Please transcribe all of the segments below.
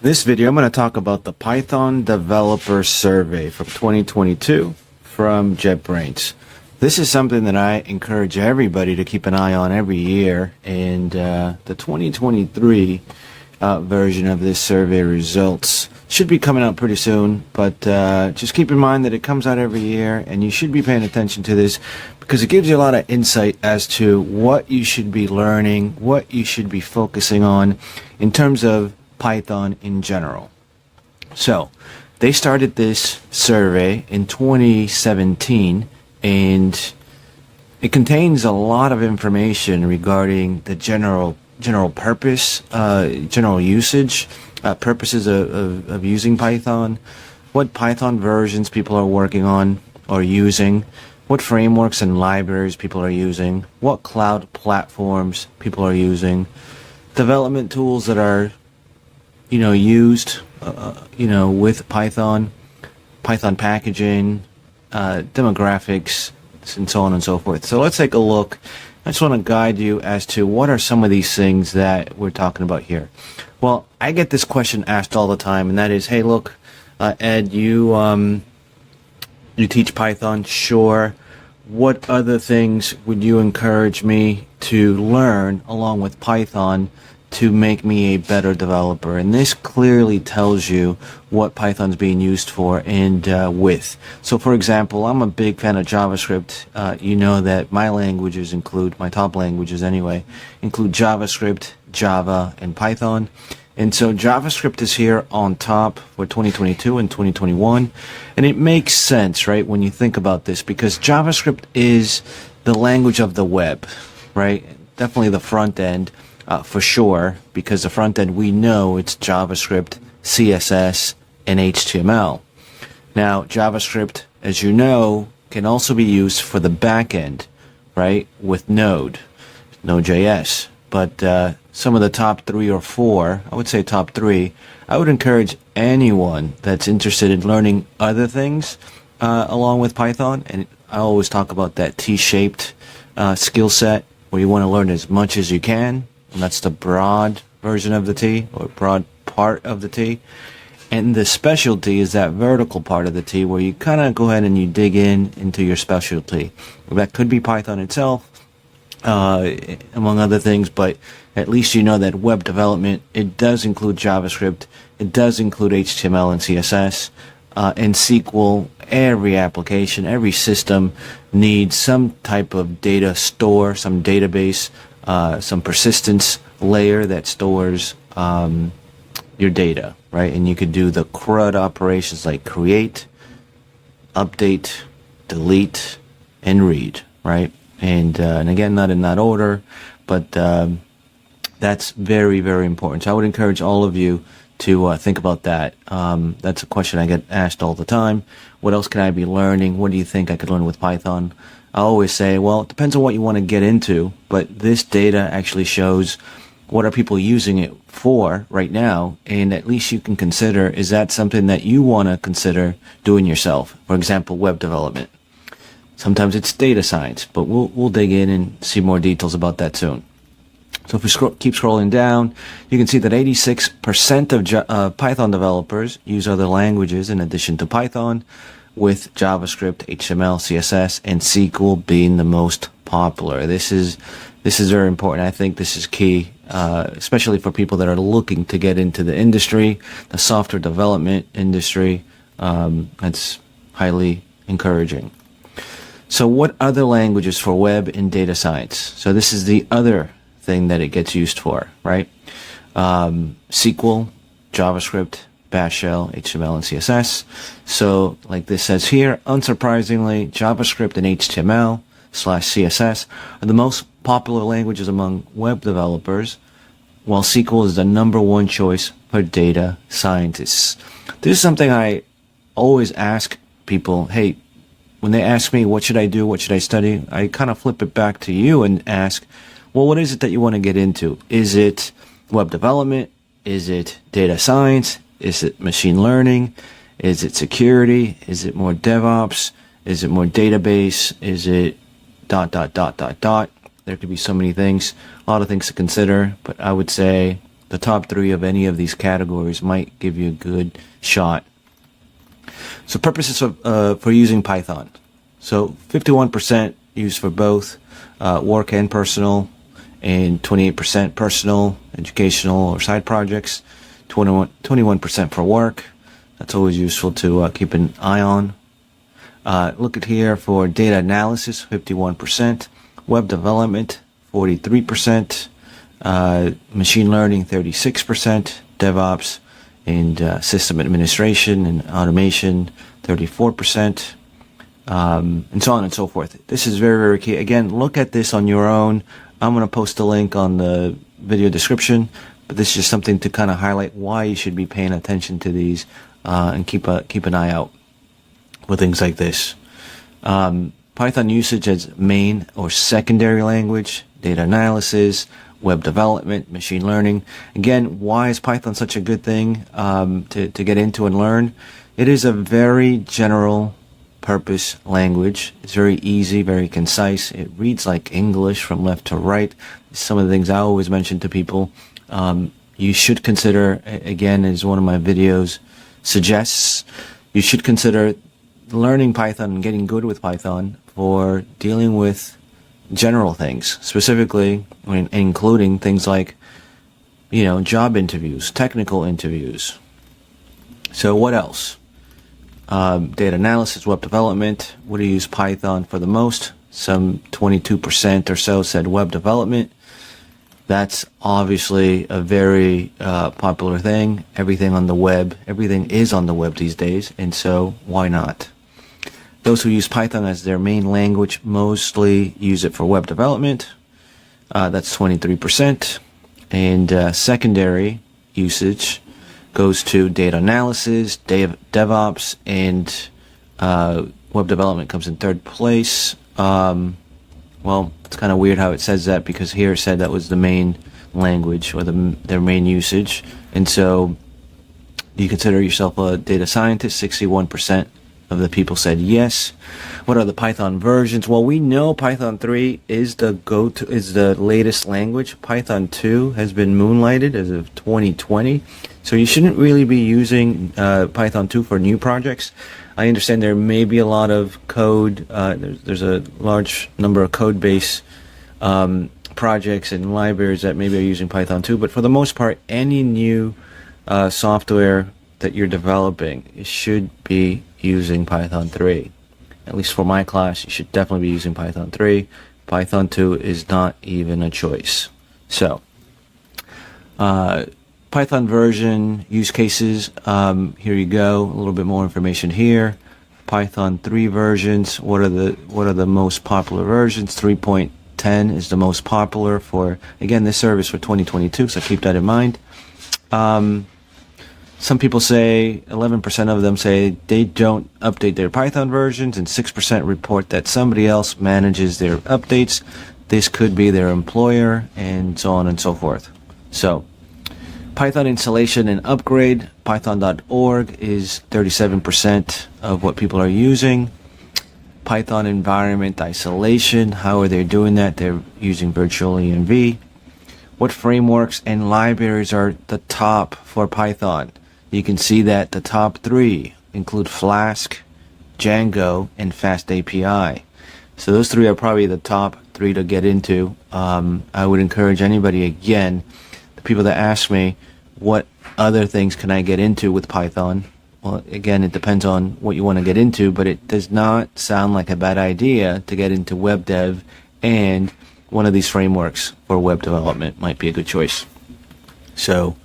This video, I'm going to talk about the Python Developer Survey from 2022 from JetBrains. This is something that I encourage everybody to keep an eye on every year, and the 2023 version of this survey results should be coming out pretty soon, but just keep in mind that it comes out every year, and you should be paying attention to this because it gives you a lot of insight as to what you should be learning, what you should be focusing on in terms of Python in general. So they started this survey in 2017, and it contains a lot of information regarding the general purpose, general usage, purposes of using Python, what Python versions people are working on or using, what frameworks and libraries people are using, what cloud platforms people are using, development tools that are used, with Python packaging, demographics, and so on and so forth. So let's take a look. I just want to guide you as to what are some of these things that we're talking about here. Well, I get this question asked all the time, and that is, hey, look, Ed, you teach Python, sure. What other things would you encourage me to learn along with Python to make me a better developer? And this clearly tells you what Python's being used for and with. So for example, I'm a big fan of JavaScript. You know that my languages include, my top languages anyway, include JavaScript, Java, and Python. And so JavaScript is here on top for 2022 and 2021. And it makes sense, right, when you think about this, because JavaScript is the language of the web, right? Definitely the front end. For sure, because the front end, we know it's JavaScript, CSS, and HTML. Now, JavaScript, as you know, can also be used for the back end, right, with Node.js. But some of the top 3 or 4, I would say top 3, I would encourage anyone that's interested in learning other things along with Python, and I always talk about that T-shaped skill set where you want to learn as much as you can. And that's the broad version of the T, or broad part of the T. And the specialty is that vertical part of the T, where you kind of go ahead and you dig into your specialty. That could be Python itself, among other things, but at least you know that web development, it does include JavaScript, it does include HTML and CSS, and SQL. Every application, every system needs some type of data store, some database, some persistence layer that stores your data, right? And you could do the CRUD operations like create, update, delete, and read, right? And again, not in that order, but that's very, very important. So I would encourage all of you to think about that. That's a question I get asked all the time. What else can I be learning? What do you think I could learn with Python? I always say, well, it depends on what you want to get into, but this data actually shows what are people using it for right now, and at least you can consider, is that something that you want to consider doing yourself? For example, web development. Sometimes it's data science, but we'll dig in and see more details about that soon. So if we keep scrolling down, you can see that 86% of Python developers use other languages in addition to Python, with JavaScript, HTML, CSS, and SQL being the most popular. This is very important. I think this is key, especially for people that are looking to get into the industry, the software development industry. That's highly encouraging. So what other languages for web and data science? So this is the other thing that it gets used for, right? SQL, JavaScript, Bash Shell, HTML, and CSS. So, like this says here, unsurprisingly, JavaScript and HTML/CSS are the most popular languages among web developers, while SQL is the #1 choice for data scientists. This is something I always ask people, hey, when they ask me, what should I do, what should I study, I kind of flip it back to you and ask, well, what is it that you want to get into? Is it web development? Is it data science? Is it machine learning? Is it security? Is it more DevOps? Is it more database? Is it ... There could be so many things, a lot of things to consider, but I would say the top 3 of any of these categories might give you a good shot. So purposes for using Python. So 51% used for both work and personal, and 28% personal, educational, or side projects. 21% for work. That's always useful to keep an eye on. Look at here for data analysis, 51%. Web development, 43%. Machine learning, 36%. DevOps and system administration and automation, 34%. And so on and so forth. This is very, very key. Again, look at this on your own. I'm going to post a link on the video description, but this is just something to kind of highlight why you should be paying attention to these and keep an eye out with things like this. Python usage as main or secondary language, data analysis, web development, machine learning. Again, why is Python such a good thing to get into and learn? It is a very general purpose language. It's very easy, very concise. It reads like English from left to right. Some of the things I always mention to people. You should consider, again, as one of my videos suggests, you should consider learning Python and getting good with Python for dealing with general things, specifically including things like, job interviews, technical interviews. So what else? Data analysis, web development. What do you use Python for the most? Some 22% or so said web development. That's obviously a very popular thing. Everything on the web, everything is on the web these days, and so why not? Those who use Python as their main language mostly use it for web development. That's 23%. And secondary usage goes to data analysis, DevOps, and web development comes in third place. Well, it's kind of weird how it says that, because here it said that was the main language or their main usage. And so, do you consider yourself a data scientist? 61% of the people said yes. What are the Python versions? Well, we know Python 3 is the latest language. Python 2 has been moonlighted as of 2020. So you shouldn't really be using Python 2 for new projects. I understand there may be a lot of code. There's a large number of code base projects and libraries that maybe are using Python 2. But for the most part, any new software that you're developing, it should be using Python 3. At least for my class, you should definitely be using Python 3. Python 2 is not even a choice. So, Python version use cases. Here you go. A little bit more information here. Python 3 versions. What are the most popular versions? 3.10 is the most popular for, again, this service for 2022. So keep that in mind. Some people say, 11% of them say they don't update their Python versions, and 6% report that somebody else manages their updates. This could be their employer, and so on and so forth. So, Python installation and upgrade, python.org is 37% of what people are using. Python environment isolation, how are they doing that? They're using virtual env. What frameworks and libraries are the top for Python? You can see that the top 3 include Flask, Django, and FastAPI. So those 3 are probably the top 3 to get into. I would encourage anybody, again, the people that ask me, what other things can I get into with Python? Well, again, it depends on what you want to get into, but it does not sound like a bad idea to get into web dev, and one of these frameworks for web development might be a good choice. So,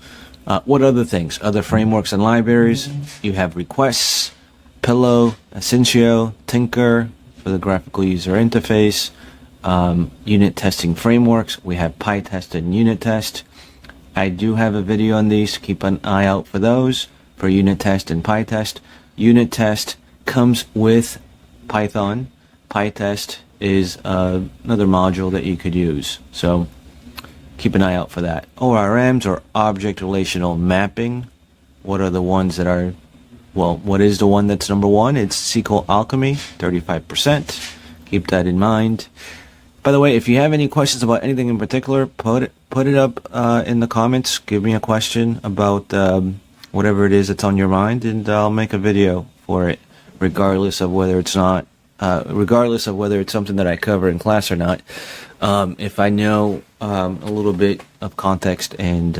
what other things? Other frameworks and libraries? You have Requests, Pillow, Essentio, Tinker for the graphical user interface, unit testing frameworks. We have PyTest and Unit Test. I do have a video on these. Keep an eye out for those, for Unit Test and PyTest. Unit Test comes with Python. PyTest is another module that you could use. So keep an eye out for that. ORMs, or Object Relational Mapping. What are the ones that are, well, what is the one that's number 1? It's SQL Alchemy, 35%. Keep that in mind. By the way, if you have any questions about anything in particular, put it up in the comments. Give me a question about whatever it is that's on your mind, and I'll make a video for it, regardless of whether it's something that I cover in class or not. If I know a little bit of context and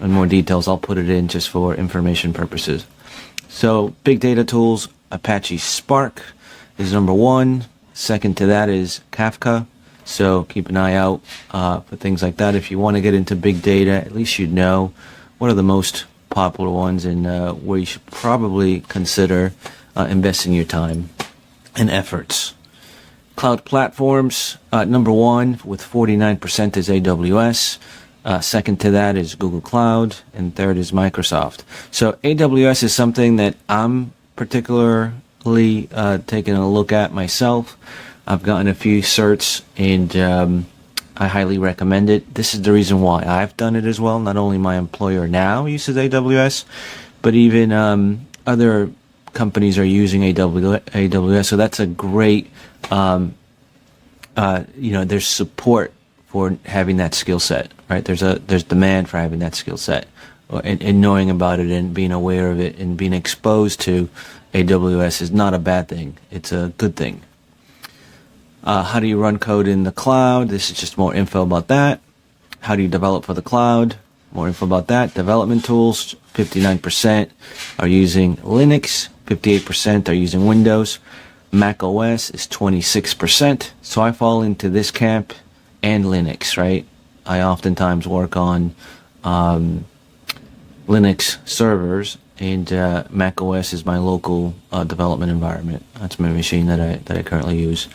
more details, I'll put it in just for information purposes. So, big data tools, Apache Spark is number one. Second to that is Kafka. So keep an eye out for things like that. If you want to get into big data, at least you know what are the most popular ones and where you should probably consider investing your time and efforts. Cloud platforms, number one with 49% is AWS. Second to that is Google Cloud, and third is Microsoft. So AWS is something that I'm particularly taking a look at myself. I've gotten a few certs, and I highly recommend it. This is the reason why I've done it as well. Not only my employer now uses AWS, but even other companies are using AWS. So that's a great, there's support for having that skill set, right? There's demand for having that skill set, and knowing about it and being aware of it and being exposed to AWS is not a bad thing. It's a good thing. How do you run code in the cloud? This is just more info about that. How do you develop for the cloud? More info about that. Development tools, 59% are using Linux, 58% are using Windows. Mac OS is 26%. So I fall into this camp and Linux, right? I oftentimes work on Linux servers, and Mac OS is my local development environment. That's my machine that I currently use.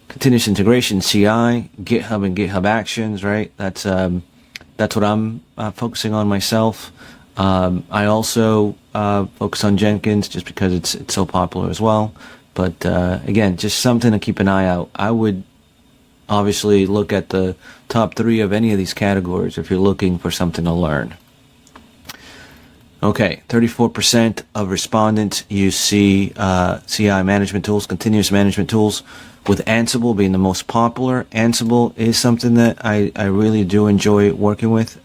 Continuous integration, CI, GitHub and GitHub Actions, right? That's what I'm focusing on myself. I also focus on Jenkins just because it's so popular as well. But again, just something to keep an eye out. I would obviously look at the top 3 of any of these categories if you're looking for something to learn. Okay, 34% of respondents use CI management tools, continuous management tools, with Ansible being the most popular. Ansible is something that I really do enjoy working with.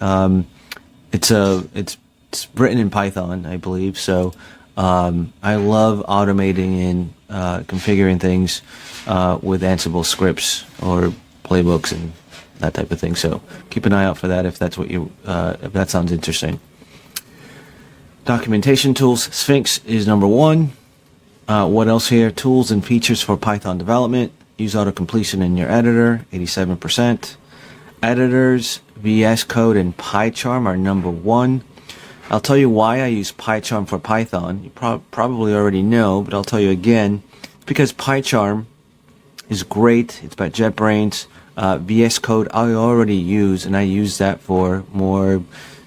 It's written in Python, I believe, so I love automating and configuring things with Ansible scripts or playbooks and that type of thing. So keep an eye out for that if that's what if that sounds interesting. Documentation tools, Sphinx is number one. What else here? Tools and features for Python development. Use auto-completion in your editor, 87%. Editors, VS Code and PyCharm are number one. I'll tell you why I use PyCharm for Python. You probably already know, but I'll tell you again. It's because PyCharm is great. It's by JetBrains. VS Code I already use, and I use that for more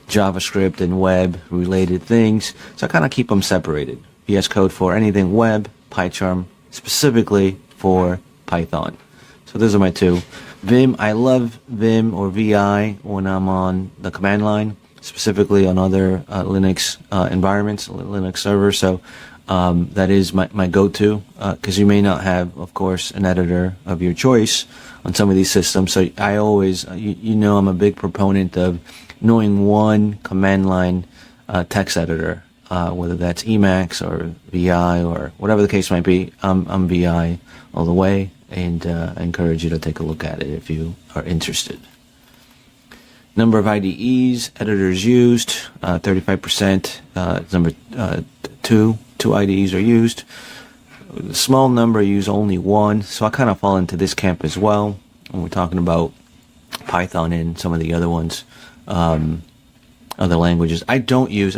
JavaScript and web-related things. So I kind of keep them separated. VS Code for anything web, PyCharm specifically for Python. So those are my two. Vim, I love Vim or VI when I'm on the command line, specifically on other Linux environments, Linux servers. So that is my go-to, because you may not have, of course, an editor of your choice on some of these systems. So I always, I'm a big proponent of knowing one command line text editor, whether that's Emacs or VI or whatever the case might be. I'm VI all the way, and I encourage you to take a look at it if you are interested. Number of IDEs, editors used, 35%, number two IDEs are used. A small number use only one, so I kind of fall into this camp as well when we're talking about Python and some of the other ones, other languages. I don't use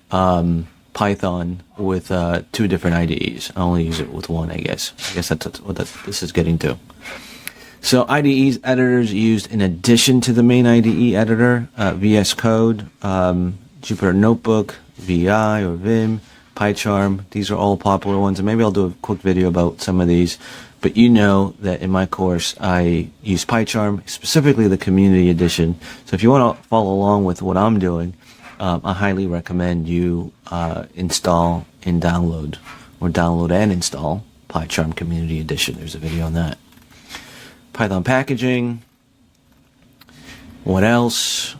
Python with 2 different IDEs. I only use it with one, I guess. I guess that's what this is getting to. So IDEs, editors used in addition to the main IDE editor, VS Code, Jupyter Notebook, VI or Vim, PyCharm. These are all popular ones, and maybe I'll do a quick video about some of these. But you know that in my course, I use PyCharm, specifically the Community Edition. So if you want to follow along with what I'm doing, I highly recommend you install and download, or download and install PyCharm Community Edition. There's a video on that. Python packaging. What else?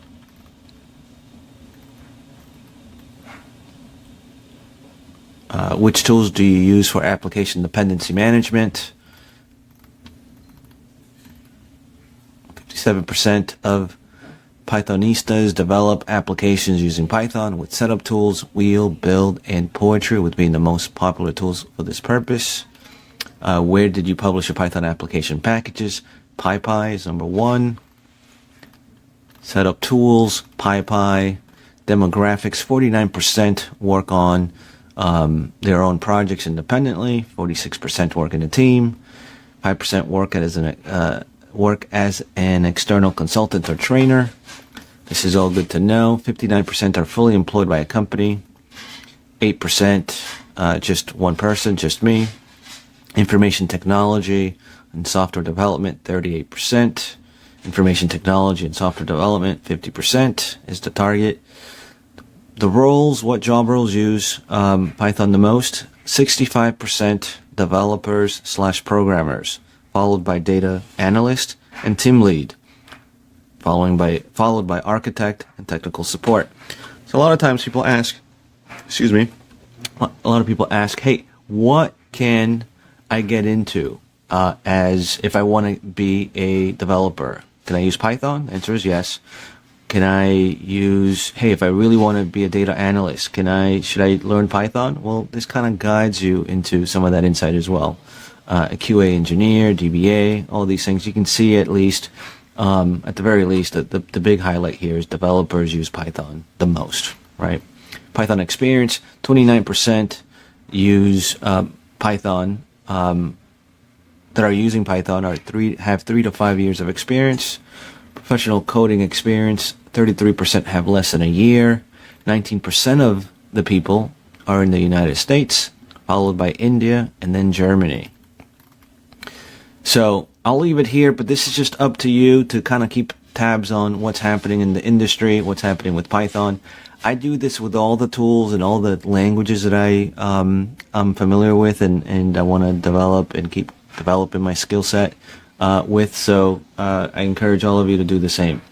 Which tools do you use for application dependency management? 57% of Pythonistas develop applications using Python with setup tools, Wheel, Build, and Poetry, with being the most popular tools for this purpose. Where did you publish your Python application packages? PyPy is number 1. Setup tools, PyPy. Demographics, 49% work on their own projects independently, 46% work in a team, 5% work as an external consultant or trainer. This is all good to know. 59% are fully employed by a company, 8% just one person, just me. Information technology and software development, 38%. Information technology and software development, 50% is the target. The roles, what job roles use Python the most? 65% developers/programmers, followed by data analyst and team lead, followed by architect and technical support. So a lot of times people ask, a lot of people ask, hey, what can I get into as if I want to be a developer? Can I use Python? The answer is yes. Can I use, hey, if I really want to be a data analyst, should I learn Python? Well, this kind of guides you into some of that insight as well. A QA engineer, DBA, all these things. You can see at least, at the very least, the big highlight here is developers use Python the most, right? Python experience, 29% use Python, that are using Python have 3 to 5 years of experience. Professional coding experience, 33% have less than a year. 19% of the people are in the United States, followed by India and then Germany. So I'll leave it here, but this is just up to you to kind of keep tabs on what's happening in the industry, what's happening with Python. I do this with all the tools and all the languages that I'm familiar with and I want to develop and keep developing my skill set with. So I encourage all of you to do the same.